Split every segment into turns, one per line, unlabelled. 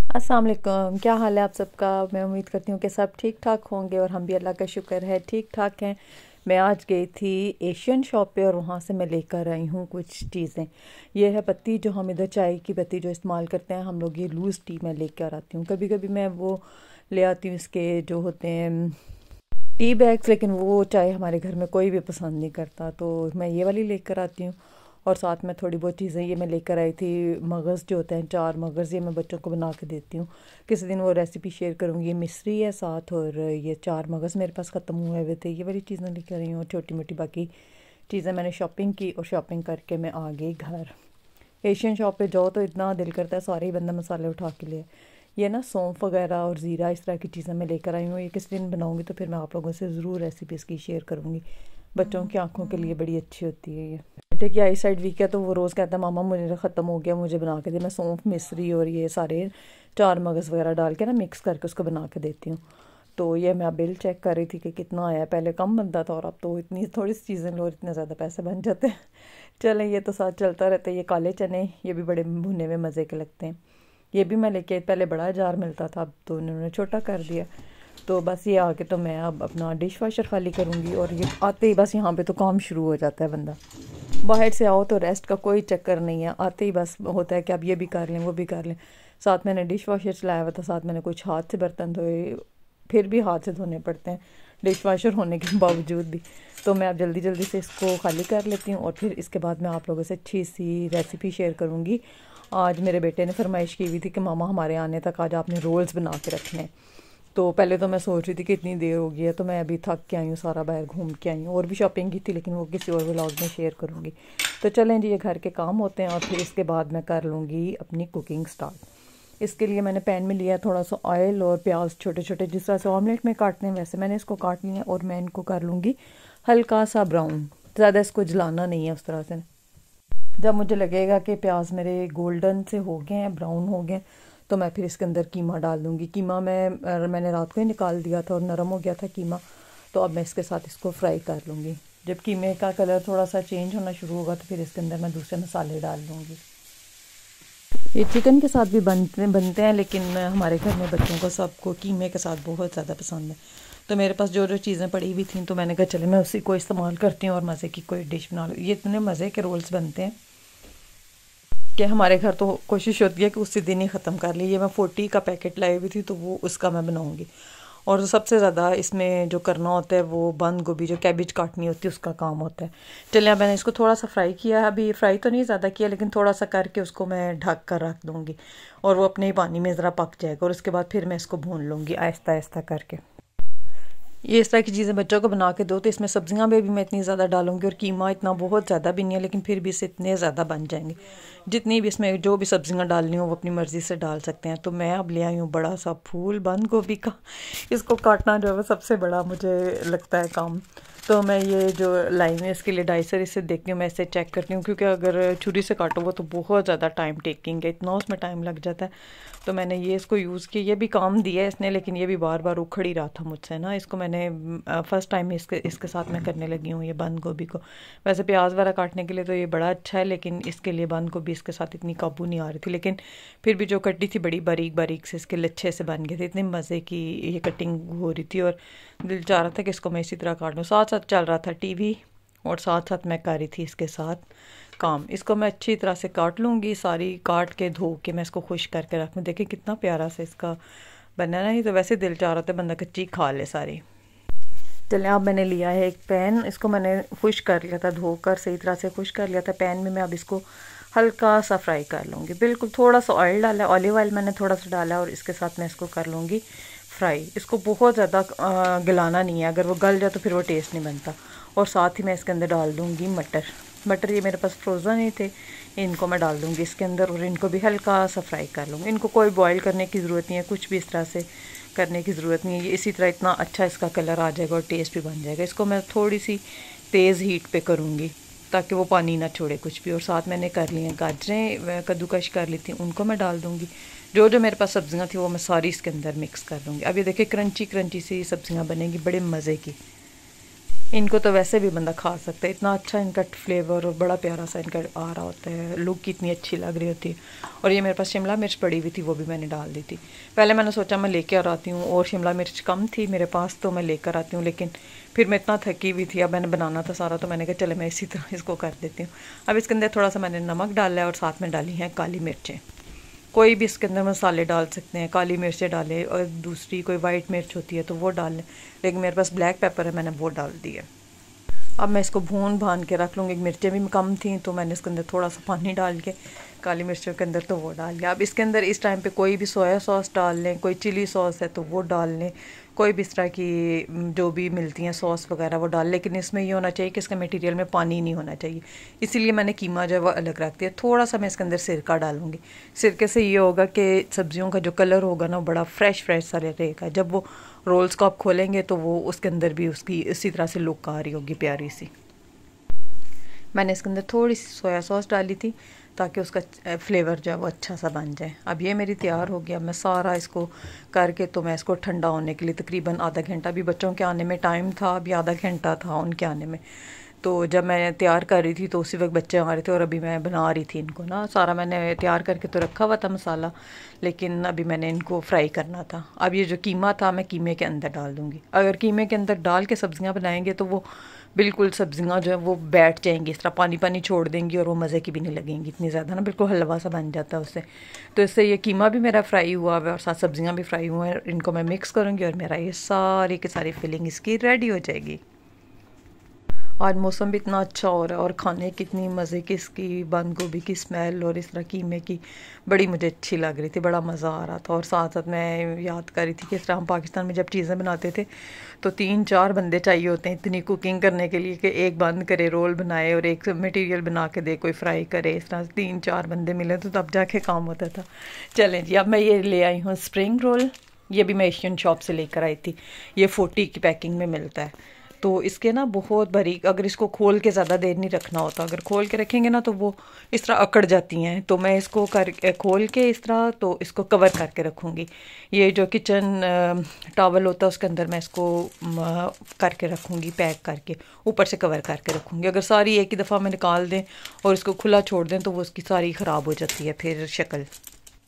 अस्सलाम वालेकुम। क्या हाल है आप सबका। मैं उम्मीद करती हूँ कि सब ठीक ठाक होंगे और हम भी अल्लाह का शुक्र है ठीक ठाक हैं। मैं आज गई थी एशियन शॉप पे और वहाँ से मैं लेकर आई हूँ कुछ चीज़ें। ये है पत्ती जो हम इधर चाय की पत्ती जो इस्तेमाल करते हैं हम लोग, ये लूज़ टी मैं लेकर आती हूँ। कभी कभी मैं वो ले आती हूँ इसके जो होते हैं टी बैग्स, लेकिन वो चाय हमारे घर में कोई भी पसंद नहीं करता, तो मैं ये वाली लेकर आती हूँ। और साथ में थोड़ी बहुत चीज़ें ये मैं लेकर आई थी, मगज़ जो होते हैं 4 मगज़, ये मैं बच्चों को बना के देती हूँ। किसी दिन वो रेसिपी शेयर करूँगी। ये मिस्री है साथ, और ये 4 मगज़ मेरे पास ख़त्म हुए हुए थे, ये वाली चीज़ें लेकर आई हूँ। और छोटी मोटी बाकी चीज़ें मैंने शॉपिंग की और शॉपिंग करके मैं आ गई घर। एशियन शॉप पे जाओ तो इतना दिल करता है सारे ही बंदा मसाले उठा के लिए। ये ना सौंफ वगैरह और ज़ीरा इस तरह की चीज़ें मैं लेकर आई हूँ। ये किस दिन बनाऊँगी तो फिर मैं आप लोगों से ज़रूर रेसिपी इसकी शेयर करूँगी। बच्चों की आंखों के लिए बड़ी अच्छी होती है ये। बेटे की आई साइड वीक है तो वो रोज़ कहता है मामा मुझे ख़त्म हो गया, मुझे बना के दे। मैं सौंफ मिश्री और ये सारे 4 मगज़ वगैरह डाल के ना मिक्स करके उसको बना के देती हूँ। तो ये मैं बिल चेक कर रही थी कि कितना आया। पहले कम बनता था और अब तो इतनी थोड़ी सी चीज़ें लो इतने ज़्यादा पैसे बन जाते हैं। चलें, ये तो साथ चलता रहता है। ये काले चने ये भी बड़े भुने में मज़े के लगते हैं। ये भी मैं लेके, पहले बड़ा जार मिलता था अब तो उन्होंने छोटा कर दिया। तो बस ये आके तो मैं अब अपना डिश वाशर खाली करूँगी और ये आते ही बस यहाँ पे तो काम शुरू हो जाता है बंदा। बाहर से आओ तो रेस्ट का कोई चक्कर नहीं है, आते ही बस होता है कि अब ये भी कर लें वो भी कर लें। साथ मैंने डिश वाशर चलाया हुआ था, साथ मैंने कुछ हाथ से बर्तन धोए, फिर भी हाथ से धोने पड़ते हैं डिश वाशर होने के बावजूद भी। तो मैं अब जल्दी जल्दी से इसको खाली कर लेती हूँ और फिर इसके बाद मैं आप लोगों से अच्छी सी रेसिपी शेयर करूँगी। आज मेरे बेटे ने फरमाइश की हुई थी कि मामा हमारे आने तक आज आपने रोल्स बना के रखने हैं। तो पहले तो मैं सोच रही थी कि इतनी देर हो गई है, तो मैं अभी थक के आई हूँ, सारा बाहर घूम के आई हूँ और भी शॉपिंग की थी, लेकिन वो किसी और व्लॉग में शेयर करूँगी। तो चलें जी, ये घर के काम होते हैं और फिर इसके बाद मैं कर लूँगी अपनी कुकिंग स्टार्ट। इसके लिए मैंने पैन में लिया थोड़ा सा ऑयल और प्याज छोटे छोटे जिस तरह से ऑमलेट में काटते हैं वैसे मैंने इसको काट लिया और मैं इनको कर लूँगी हल्का सा ब्राउन। ज़्यादा इसको जलाना नहीं है उस तरह से। जब मुझे लगेगा कि प्याज मेरे गोल्डन से हो गए हैं, ब्राउन हो गए, तो मैं फिर इसके अंदर कीमा डाल दूँगी। कीमा मैंने रात को ही निकाल दिया था और नरम हो गया था कीमा, तो अब मैं इसके साथ इसको फ्राई कर लूँगी। जब कीमे का कलर थोड़ा सा चेंज होना शुरू होगा तो फिर इसके अंदर मैं दूसरे मसाले डाल दूँगी। ये चिकन के साथ भी बनते हैं, लेकिन हमारे घर में बच्चों को सबको कीमे के साथ बहुत ज़्यादा पसंद है। तो मेरे पास जो जो चीज़ें पड़ी हुई थी तो मैंने कहा चले मैं उसी को इस्तेमाल करती हूँ और मज़े की कोई डिश बना लूँ। ये इतने मज़े के रोल्स बनते हैं कि हमारे घर तो कोशिश होती है कि उसी दिन ही ख़त्म कर ली। ये मैं 40 का पैकेट लाई हुई थी तो वो उसका मैं बनाऊँगी। और सबसे ज़्यादा इसमें जो करना होता है वो बंद गोभी जो कैबिज काटनी होती है उसका काम होता है। चलिए अब मैंने इसको थोड़ा सा फ्राई किया है, अभी फ्राई तो नहीं ज़्यादा किया लेकिन थोड़ा सा करके उसको मैं ढक कर रख दूँगी और वो अपने ही पानी में ज़रा पक जाएगा और उसके बाद फिर मैं इसको भून लूँगी आहिस्ता आहिस्ता करके। ये इस तरह की चीज़ें बच्चों को बना के दो तो इसमें सब्जियां भी मैं इतनी ज़्यादा डालूंगी और कीमा इतना बहुत ज़्यादा भी नहीं है, लेकिन फिर भी इससे इतने ज़्यादा बन जाएंगे। जितनी भी इसमें जो भी सब्जियां डालनी हो वो अपनी मर्ज़ी से डाल सकते हैं। तो मैं अब ले आई हूँ बड़ा सा फूल बंद गोभी का। इसको काटना जो है सबसे बड़ा मुझे लगता है काम। तो मैं ये जो लाइन है इसके लिए डाइसर इससे देखती हूँ, मैं इसे चेक करती हूँ क्योंकि अगर छुरी से काटो वो तो बहुत ज़्यादा टाइम टेकिंग है, इतना उसमें टाइम लग जाता है। तो मैंने ये इसको यूज़ किया, ये भी काम दिया है इसने, लेकिन ये भी बार बार उखड़ ही रहा था मुझसे ना। इसको मैंने फ़र्स्ट टाइम इसके साथ मैं करने लगी हूँ ये बंद गोभी को। वैसे प्याज वगैरह काटने के लिए तो ये बड़ा अच्छा है, लेकिन इसके लिए बंद गोभी इसके साथ इतनी काबू नहीं आ रही थी। लेकिन फिर भी जो कटी थी बड़ी बारीक बारीक से इसके लच्छे से बन गए थे, इतने मज़े की ये कटिंग हो रही थी और दिल चाह रहा था कि इसको मैं इसी तरह काट लूँ। साथ साथ चल रहा था टीवी और साथ साथ मैं कर रही थी इसके साथ काम। इसको मैं अच्छी तरह से काट लूँगी, सारी काट के धो के मैं इसको खुश करके रखूँ। देखिए कितना प्यारा से इसका बना, नहीं तो वैसे दिल चाह रहा था बंदा कच्ची खा ले सारी। चलिए अब मैंने लिया है एक पैन, इसको मैंने खुश कर लिया था, धोकर सही तरह से खुश कर लिया था। पैन में मैं अब इसको हल्का सा फ्राई कर लूँगी। बिल्कुल थोड़ा सा ऑयल डाला है, ऑलिव ऑयल मैंने थोड़ा सा डाला और इसके साथ मैं इसको कर लूँगी फ्राई। इसको बहुत ज़्यादा गलाना नहीं है, अगर वो गल जाए तो फिर वो टेस्ट नहीं बनता। और साथ ही मैं इसके अंदर डाल दूँगी मटर। मटर ये मेरे पास फ्रोज़न ही थे, इनको मैं डाल दूँगी इसके अंदर और इनको भी हल्का सा फ्राई कर लूँगी। इनको कोई बॉईल करने की ज़रूरत नहीं है, कुछ भी इस तरह से करने की ज़रूरत नहीं है। ये इसी तरह इतना अच्छा इसका कलर आ जाएगा और टेस्ट भी बन जाएगा। इसको मैं थोड़ी सी तेज़ हीट पे करूँगी ताकि वो पानी ना छोड़े कुछ भी। और साथ मैंने कर ली हैं गाजरें, कद्दूकश कर ली थी, उनको मैं डाल दूँगी। जो जो मेरे पास सब्जियां थी वो मैं सारी इसके अंदर मिक्स कर दूँगी। अब ये देखिए क्रंची क्रंची सी सब्जियां बनेंगी बड़े मज़े की। इनको तो वैसे भी बंदा खा सकता है, इतना अच्छा इनका फ्लेवर और बड़ा प्यारा सा इनका आ रहा होता है, लुक कितनी अच्छी लग रही होती है। और ये मेरे पास शिमला मिर्च पड़ी हुई थी, वो भी मैंने डाल दी थी। पहले मैंने सोचा मैं लेकर आती हूँ, और शिमला मिर्च कम थी मेरे पास तो मैं लेकर आती हूँ, लेकिन फिर मैं इतना थकी हुई थी, अब मैंने बनाना था सारा, तो मैंने कहा चले मैं इसी तरह इसको कर देती हूँ। अब इसके अंदर थोड़ा सा मैंने नमक डाला है और साथ में डाली हैं काली मिर्चें। कोई भी इसके अंदर मसाले डाल सकते हैं, काली मिर्चें डालें और दूसरी कोई वाइट मिर्च होती है तो वो डाल लें, लेकिन मेरे पास ब्लैक पेपर है, मैंने वो डाल दी है। अब मैं इसको भून भान के रख लूँगी। मिर्चें भी कम थी तो मैंने इसके अंदर थोड़ा सा पानी डाल के काली मिर्चों के अंदर तो वो डाल लिया। अब इसके अंदर इस टाइम पे कोई भी सोया सॉस डाल लें, कोई चिली सॉस है तो वो डाल लें, कोई भी इस तरह की जो भी मिलती हैं सॉस वगैरह वो डाल, लेकिन इसमें ये होना चाहिए कि इसका मटेरियल में पानी नहीं होना चाहिए, इसीलिए मैंने कीमा जो है वो अलग रख दिया। थोड़ा सा मैं इसके अंदर सिरका डालूँगी, सिरके से ये होगा कि सब्जियों का जो कलर होगा ना बड़ा फ्रेश फ्रेश सा रहेगा, जब वो रोल्स को आप खोलेंगे तो वो उसके अंदर भी उसकी इसी तरह से लुक आ रही होगी प्यारी सी। मैंने इसके अंदर थोड़ी सी सोया सॉस डाली थी ताकि उसका फ्लेवर जो है वो अच्छा सा बन जाए। अब ये मेरी तैयार हो गया, मैं सारा इसको करके तो मैं इसको ठंडा होने के लिए तकरीबन आधा घंटा, अभी बच्चों के आने में टाइम था, अभी आधा घंटा था उनके आने में, तो जब मैं तैयार कर रही थी तो उसी वक्त बच्चे आ रहे थे और अभी मैं बना रही थी इनको ना। सारा मैंने तैयार करके तो रखा हुआ था मसाला, लेकिन अभी मैंने इनको फ्राई करना था। अब ये जो कीमा था मैं कीमे के अंदर डाल दूँगी। अगर कीमे के अंदर डाल के सब्ज़ियाँ बनाएंगे तो वो बिल्कुल सब्ज़ियाँ जो है वो बैठ जाएंगी, इस तरह पानी पानी छोड़ देंगी और वो मज़े की भी नहीं लगेंगी इतनी ज़्यादा ना, बिल्कुल हलवा सा बन जाता है उससे। तो इससे ये कीमा भी मेरा फ्राई हुआ है और साथ सब्ज़ियाँ भी फ्राई हुए हैं, इनको मैं मिक्स करूँगी और मेरा ये सारी की सारी फिलिंग इसकी रेडी हो जाएगी। आज मौसम भी इतना अच्छा हो रहा है और खाने की इतनी मज़े की इसकी बंद गोभी की स्मेल और इस तरह कीमे की बड़ी मुझे अच्छी लग रही थी, बड़ा मज़ा आ रहा था। और साथ साथ मैं याद कर रही थी कि इस तरह हम पाकिस्तान में जब चीज़ें बनाते थे तो 3-4 बंदे चाहिए होते हैं इतनी कुकिंग करने के लिए कि एक बंद करे रोल बनाए और एक मटेरियल बना के दे कोई फ्राई करे, इस तरह 3-4 बंदे मिले तो तब जाके काम होता था। चलें जी, अब मैं ये ले आई हूँ स्प्रिंग रोल, ये भी मैं एशियन शॉप से लेकर आई थी, ये 40 की पैकिंग में मिलता है। तो इसके ना बहुत बारीक, अगर इसको खोल के ज़्यादा देर नहीं रखना होता, अगर खोल के रखेंगे ना तो वो इस तरह अकड़ जाती हैं, तो मैं इसको खोल के इस तरह तो इसको कवर करके रखूँगी। ये जो किचन टॉवल होता है उसके अंदर मैं इसको करके रखूँगी, पैक करके ऊपर से कवर करके रखूँगी। अगर सारी एक ही दफ़ा में निकाल दें और इसको खुला छोड़ दें तो वो उसकी सारी ख़राब हो जाती है फिर शक्ल।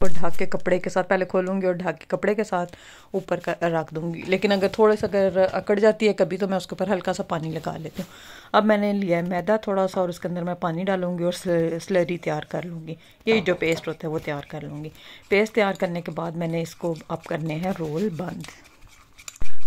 और ढक के कपड़े के साथ पहले खोलूँगी और ढक के कपड़े के साथ ऊपर रख दूँगी, लेकिन अगर थोड़ा सा अगर अकड़ जाती है कभी तो मैं उसके ऊपर हल्का सा पानी लगा लेती हूँ। अब मैंने लिया है मैदा थोड़ा सा और उसके अंदर मैं पानी डालूँगी और स्लरी तैयार कर लूँगी। यही जो पेस्ट होता है वो तैयार कर लूँगी। पेस्ट तैयार करने के बाद मैंने इसको अब करने हैं रोल बंद।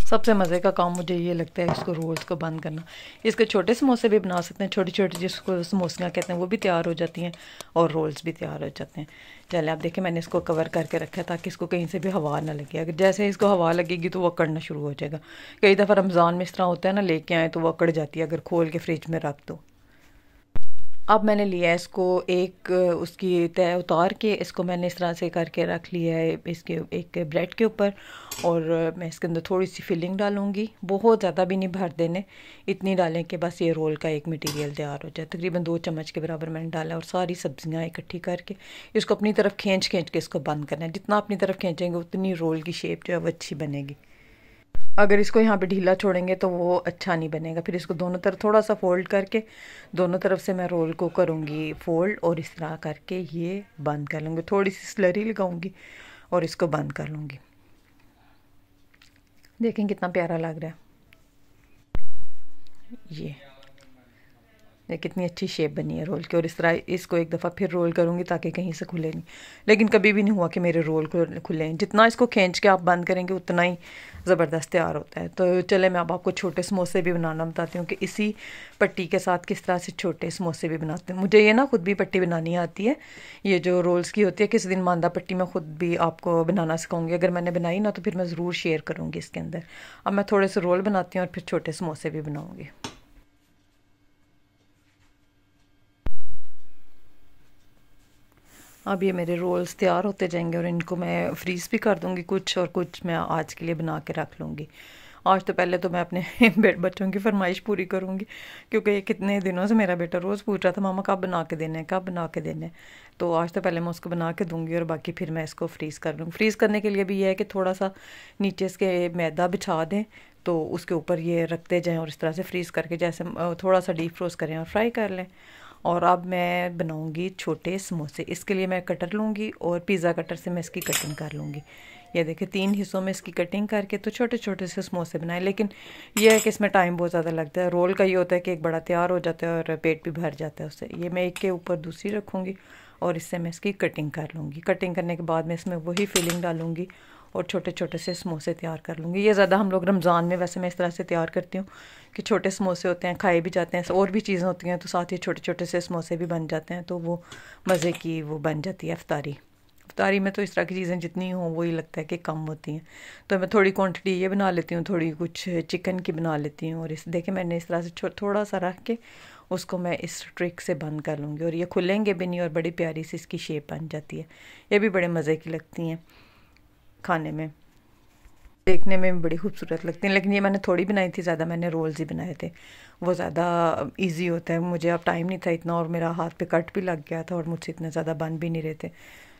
सबसे मज़े का काम मुझे ये लगता है इसको रोल्स को बंद करना। इसके छोटे समोसे भी बना सकते हैं, छोटी छोटी जिसको समोसियाँ कहते हैं वो भी तैयार हो जाती हैं और रोल्स भी तैयार हो जाते हैं। चले आप देखें मैंने इसको कवर करके रखा है ताकि इसको कहीं से भी हवा ना लगे, अगर जैसे इसको हवा लगेगी तो वो अकड़ना शुरू हो जाएगा। कई दफ़ा रमज़ान में इस तरह होता है ना, लेके आए तो वो अकड़ जाती है अगर खोल के फ्रिज में रख दो। अब मैंने लिया है इसको एक उसकी तय उतार के इसको मैंने इस तरह से करके रख लिया है इसके एक ब्रेड के ऊपर, और मैं इसके अंदर थोड़ी सी फिलिंग डालूँगी, बहुत ज़्यादा भी नहीं भर देने, इतनी डालें कि बस ये रोल का एक मटेरियल तैयार हो जाए। तकरीबन 2 चम्मच के बराबर मैंने डाला और सारी सब्जियाँ इकट्ठी करके इसको अपनी तरफ खींच खींच के इसको बंद करना है। जितना अपनी तरफ खींचेंगे उतनी रोल की शेप जो है वो अच्छी बनेगी। अगर इसको यहाँ पे ढीला छोड़ेंगे तो वो अच्छा नहीं बनेगा। फिर इसको दोनों तरफ थोड़ा सा फोल्ड करके दोनों तरफ से मैं रोल को करूँगी फोल्ड और इस तरह करके ये बंद कर लूँगी। थोड़ी सी स्लरी लगाऊँगी और इसको बंद कर लूँगी। देखें कितना प्यारा लग रहा है ये कितनी अच्छी शेप बनी है रोल की। और इस तरह इसको एक दफ़ा फिर रोल करूँगी ताकि कहीं से खुले नहीं, लेकिन कभी भी नहीं हुआ कि मेरे रोल को खुले। जितना इसको खींच के आप बंद करेंगे उतना ही ज़बरदस्त तैयार होता है। तो चले मैं अब आपको छोटे समोसे भी बनाना बताती हूँ कि इसी पट्टी के साथ किस तरह से छोटे समोसे भी बनाते हैं। मुझे ये ना खुद भी पट्टी बनानी आती है, ये जो रोल्स की होती है, किसी दिन मांदा पट्टी मैं खुद भी आपको बनाना सिखाऊंगी। अगर मैंने बनाई ना तो फिर मैं ज़रूर शेयर करूँगी इसके अंदर। अब मैं थोड़े से रोल बनाती हूँ और फिर छोटे समोसे भी बनाऊँगी। अब ये मेरे रोल्स तैयार होते जाएंगे और इनको मैं फ्रीज़ भी कर दूँगी कुछ, और कुछ मैं आज के लिए बना के रख लूँगी। आज तो पहले तो मैं अपने बच्चों की फरमाइश पूरी करूँगी, क्योंकि ये कितने दिनों से मेरा बेटा रोज़ पूछ रहा था मामा कब बना के देना है, कब बना के देना है। तो आज तो पहले मैं उसको बना के दूँगी और बाकी फिर मैं इसको फ्रीज़ कर लूँगी। फ्रीज़ करने के लिए भी ये है कि थोड़ा सा नीचे इसके मैदा बिछा दें, तो उसके ऊपर ये रखते जाएँ और इस तरह से फ्रीज़ करके जैसे थोड़ा सा डीप फ्रोज़ करें और फ्राई कर लें। और अब मैं बनाऊंगी छोटे समोसे। इसके लिए मैं कटर लूँगी और पिज़्ज़ा कटर से मैं इसकी कटिंग कर लूँगी। ये देखिए 3 हिस्सों में इसकी कटिंग करके तो छोटे छोटे से समोसे बनाए। लेकिन यह है कि इसमें टाइम बहुत ज़्यादा लगता है। रोल का ये होता है कि एक बड़ा तैयार हो जाता है और पेट भी भर जाता है उससे। ये मैं एक के ऊपर दूसरी रखूँगी और इससे मैं इसकी कटिंग कर लूँगी। कटिंग करने के बाद मैं इसमें वही फिलिंग डालूँगी और छोटे छोटे से समोसे तैयार कर लूँगी। ये ज़्यादा हम लोग रमज़ान में वैसे मैं इस तरह से तैयार करती हूँ कि छोटे समोसे होते हैं, खाए भी जाते हैं, और भी चीज़ें होती हैं तो साथ ही छोटे छोटे से समोसे भी बन जाते हैं, तो वो मज़े की वो बन जाती है इफ्तारी। इफ्तारी में तो इस तरह की चीज़ें जितनी हों वही लगता है कि कम होती हैं। तो मैं थोड़ी क्वांटिटी ये बना लेती हूँ, थोड़ी कुछ चिकन की बना लेती हूँ। और इस देखिए मैंने इस तरह से थोड़ा सा रख के उसको मैं इस ट्रिक से बंद कर लूँगी और ये खुलेंगे भी नहीं और बड़ी प्यारी सी इसकी शेप बन जाती है। ये भी बड़े मज़े की लगती हैं खाने में, देखने में भी बड़ी खूबसूरत लगती हैं। लेकिन ये मैंने थोड़ी बनाई थी, ज़्यादा मैंने रोल्स ही बनाए थे। वो ज़्यादा इजी होता है, मुझे अब टाइम नहीं था इतना और मेरा हाथ पे कट भी लग गया था और मुझसे इतने ज़्यादा बन भी नहीं रहे थे।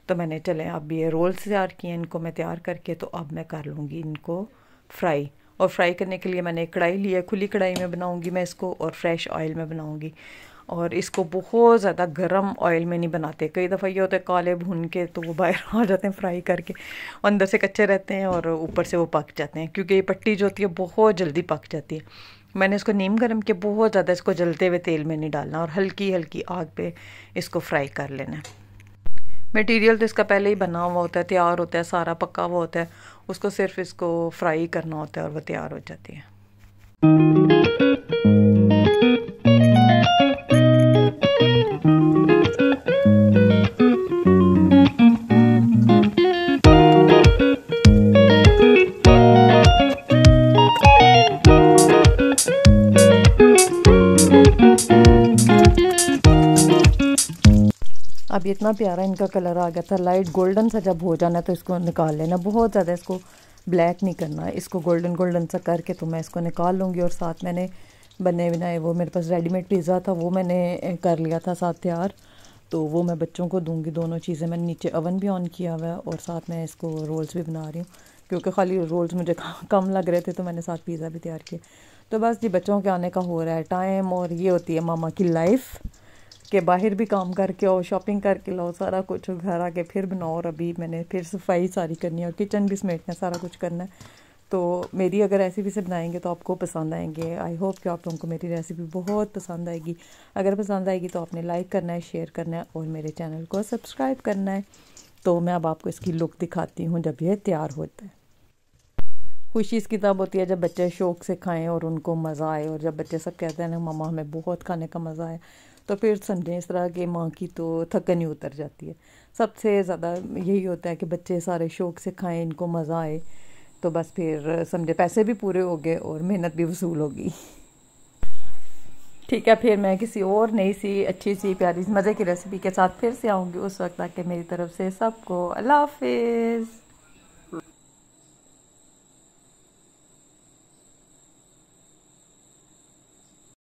तो मैंने चले अब ये रोल्स तैयार किए, इनको मैं तैयार करके तो अब मैं कर लूँगी इनको फ्राई। और फ्राई करने के लिए मैंने एक कढ़ाई ली है, खुली कढ़ाई में बनाऊँगी मैं इसको और फ्रेश ऑयल में बनाऊँगी। और इसको बहुत ज़्यादा गर्म ऑयल में नहीं बनाते। कई दफ़ा ये होता है काले भून के तो वो बाहर आ जाते हैं फ्राई करके, अंदर से कच्चे रहते हैं और ऊपर से वो पक जाते हैं, क्योंकि ये पट्टी जो होती है बहुत जल्दी पक जाती है। मैंने इसको नीम गर्म किया, बहुत ज़्यादा इसको जलते हुए तेल में नहीं डालना और हल्की हल्की आग पे इसको फ्राई कर लेना है। मटेरियल तो इसका पहले ही बना हुआ होता है, तैयार होता है, सारा पका हुआ होता है, उसको सिर्फ इसको फ्राई करना होता है और वो तैयार हो जाती है। अब इतना प्यारा इनका कलर आ गया था, लाइट गोल्डन सा जब हो जाना तो इसको निकाल लेना। बहुत ज़्यादा इसको ब्लैक नहीं करना, इसको गोल्डन गोल्डन सा करके तो मैं इसको निकाल लूँगी। और साथ मैंने बने बनाए वो मेरे पास रेडीमेड पिज़्ज़ा था, वो मैंने कर लिया था साथ तैयार, तो वो मैं बच्चों को दूँगी। दोनों चीज़ें मैंने नीचे ओवन भी ऑन किया हुआ है और साथ मैं इसको रोल्स भी बना रही हूँ, क्योंकि खाली रोल्स मुझे कम लग रहे थे तो मैंने साथ पिज़्ज़ा भी तैयार किया। तो बस जी बच्चों के आने का हो रहा है टाइम, और ये होती है मामा की लाइफ के बाहर भी काम करके आओ, शॉपिंग करके लाओ, सारा कुछ घर आके फिर बनाओ। और अभी मैंने फिर सफाई सारी करनी है और किचन भी समेटना है, सारा कुछ करना है। तो मेरी अगर रेसिपी से बनाएंगे तो आपको पसंद आएंगे। आई होप कि आप लोगों को मेरी रेसिपी बहुत पसंद आएगी। अगर पसंद आएगी तो आपने लाइक करना है, शेयर करना है और मेरे चैनल को सब्सक्राइब करना है। तो मैं अब आपको इसकी लुक दिखाती हूँ जब ये तैयार होता है। खुशी इसकी तब होती है जब बच्चे शौक़ से खाएं और उनको मज़ा आए, और जब बच्चे सब कहते हैं ना मम्मा हमें बहुत खाने का मज़ा आया, तो फिर समझें इस तरह के माँ की तो थकन ही उतर जाती है। सबसे ज़्यादा यही होता है कि बच्चे सारे शौक़ से खाएं, इनको मज़ा आए, तो बस फिर समझे पैसे भी पूरे हो गए और मेहनत भी वसूल होगी। ठीक है, फिर मैं किसी और नई सी अच्छी सी प्यारी मज़े की रेसिपी के साथ फिर से आऊँगी। उस वक्त तक के मेरी तरफ से सबको अल्लाह हाफिज़।